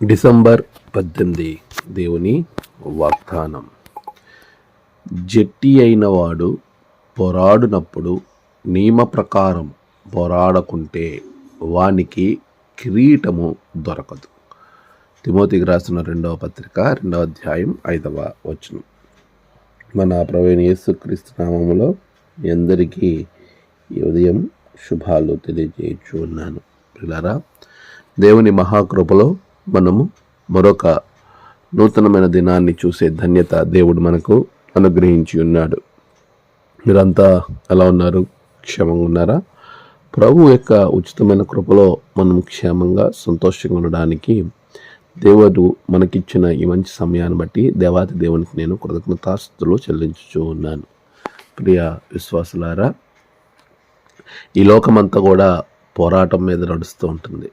December 18 దేవుని వాగ్దానం. జట్టి అయిన వాడు పోరాడునప్పుడు నియమ ప్రకారం పోరాడకుంటే వానికి కిరీటము దొరకదు. తిమోతికి రాసిన 2వ పత్రిక 2వ అధ్యాయం 5వ వచనం. మన ప్రభువైన యేసుక్రీస్తు నామములో మీ అందరికీ ఈ ఉదయం శుభాలు తెలియజేయచ్చు ఉన్నాను. పిల్లరా, దేవుని మహాకృపలో మనము మరొక నూతనమైన దినాన్ని చూసే ధన్యత దేవుడు మనకు అనుగ్రహించి ఉన్నాడు. మీరంతా ఎలా ఉన్నారు? క్షేమంగా ఉన్నారా? ప్రభు యొక్క ఉచితమైన కృపలో మనం క్షేమంగా సంతోషంగా ఉండడానికి దేవుడు మనకిచ్చిన ఈ మంచి సమయాన్ని బట్టి దేవాతి దేవునికి నేను కృతజ్ఞతాస్తుతులు చెల్లించుచూ ఉన్నాను. ప్రియ విశ్వాసులారా, ఈ లోకమంతా కూడా పోరాటం మీద నడుస్తూ ఉంటుంది.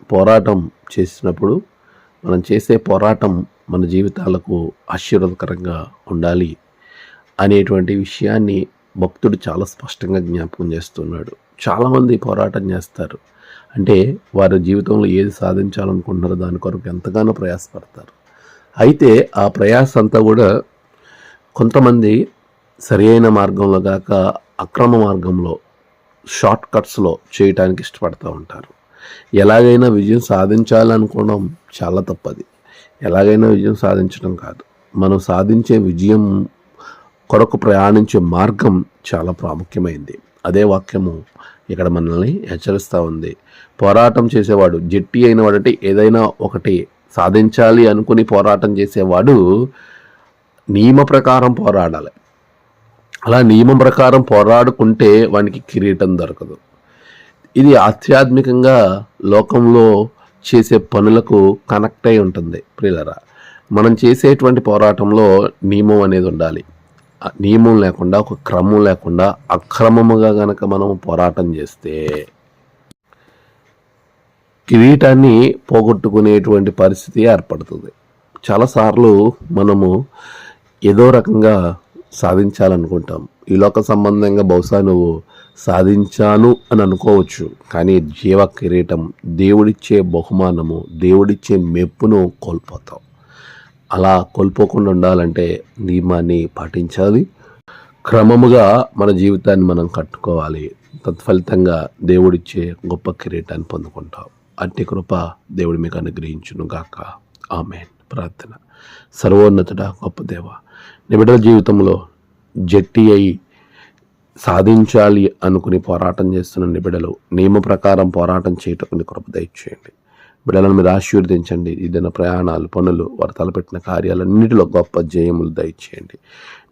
పోరాటం చేసినప్పుడు మనం చేసే పోరాటం మన జీవితాలకు ఆశీర్వాదకరంగా ఉండాలి అనేటువంటి విషయాన్ని భక్తుడు చాలా స్పష్టంగా జ్ఞాపకం చేస్తున్నాడు. చాలామంది పోరాటం చేస్తారు, అంటే వారి జీవితంలో ఏది సాధించాలనుకుంటున్నారో దాని కొరకు ఎంతగానో ప్రయాసపడతారు. అయితే ఆ ప్రయాస అంతా కూడా కొంతమంది సరి అయిన మార్గంలో కాక అక్రమ మార్గంలో, షార్ట్ కట్స్లో చేయటానికి ఇష్టపడుతూ ఉంటారు. ఎలాగైనా విజయం సాధించాలనుకోవడం చాలా తప్పది. ఎలాగైనా విజయం సాధించడం కాదు, మనం సాధించే విజయం కొరకు ప్రయాణించే మార్గం చాలా ప్రాముఖ్యమైంది. అదే వాక్యము ఇక్కడ మనల్ని హెచ్చరిస్తూ ఉంది. పోరాటం చేసేవాడు, జట్టి అయిన వాడు, అంటే ఏదైనా ఒకటి సాధించాలి అనుకుని పోరాటం చేసేవాడు నియమ ప్రకారం పోరాడాలి. అలా నియమం ప్రకారం పోరాడుకుంటే వానికి కిరీటం దొరకదు. ఇది ఆధ్యాత్మికంగా లోకంలో చేసే పనులకు కనెక్ట్ అయి ఉంటుంది. ప్రియులరా, మనం చేసేటువంటి పోరాటంలో నియమం అనేది ఉండాలి. నియమం లేకుండా, ఒక క్రమం లేకుండా అక్రమముగా గనక మనము పోరాటం చేస్తే కిరీటాన్ని పోగొట్టుకునేటువంటి పరిస్థితి ఏర్పడుతుంది. చాలాసార్లు మనము ఏదో రకంగా సాధించాలనుకుంటాం. ఈ లోక సంబంధంగా బహుశా నువ్వు సాధించాను అని అనుకోవచ్చు, కానీ జీవ కిరీటం, దేవుడిచ్చే బహుమానము, దేవుడిచ్చే మెప్పును కోల్పోతావు. అలా కోల్పోకుండా ఉండాలంటే నియమాన్ని పాటించాలి, క్రమముగా మన జీవితాన్ని మనం కట్టుకోవాలి. తత్ఫలితంగా దేవుడిచ్చే గొప్ప కిరీటాన్ని పొందుకుంటాం. అట్టి కృప దేవుడు మీకు అనుగ్రహించును గాక. ఆమేన్. ప్రార్థన. సర్వోన్నతుడా, గొప్ప దేవ, నీ బిడ్డల జీవితంలో జట్టి అయి సాధించాలి అనుకుని పోరాటం చేస్తున్న నీ బిడ్డలు నియమ ప్రకారం పోరాటం చేయటం కృప దయచేయండి. బిడ్డలను మీరు ఆశీర్వదించండి. ఏదైనా ప్రయాణాలు, పనులు, వారు తలపెట్టిన కార్యాలన్నిటిలో గొప్ప జయములు దయచేయండి.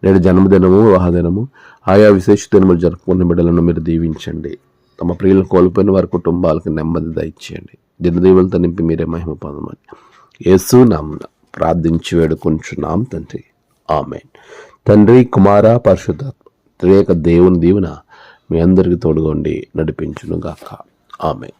నేడు జన్మదినము, వివాహదినము, ఆయా విశేష దినములు జరుపుకున్న బిడ్డలను మీరు దీవించండి. తమ ప్రియులను కోల్పోయిన వారి కుటుంబాలకు నెమ్మది దయచేయండి. దినదీవులతో నింపి మీరే మహిమ పొందమని యేసు నామమున ప్రార్థించి వేడుకొంచున్నాం తండ్రి. ఆమేన్. తండ్రి, కుమార, పరిశుద్ధాత్మ త్రియేక దేవుని దీవెన మీ అందరికీ తోడుగా ఉండి నడిపించును గాక. ఆమేన్.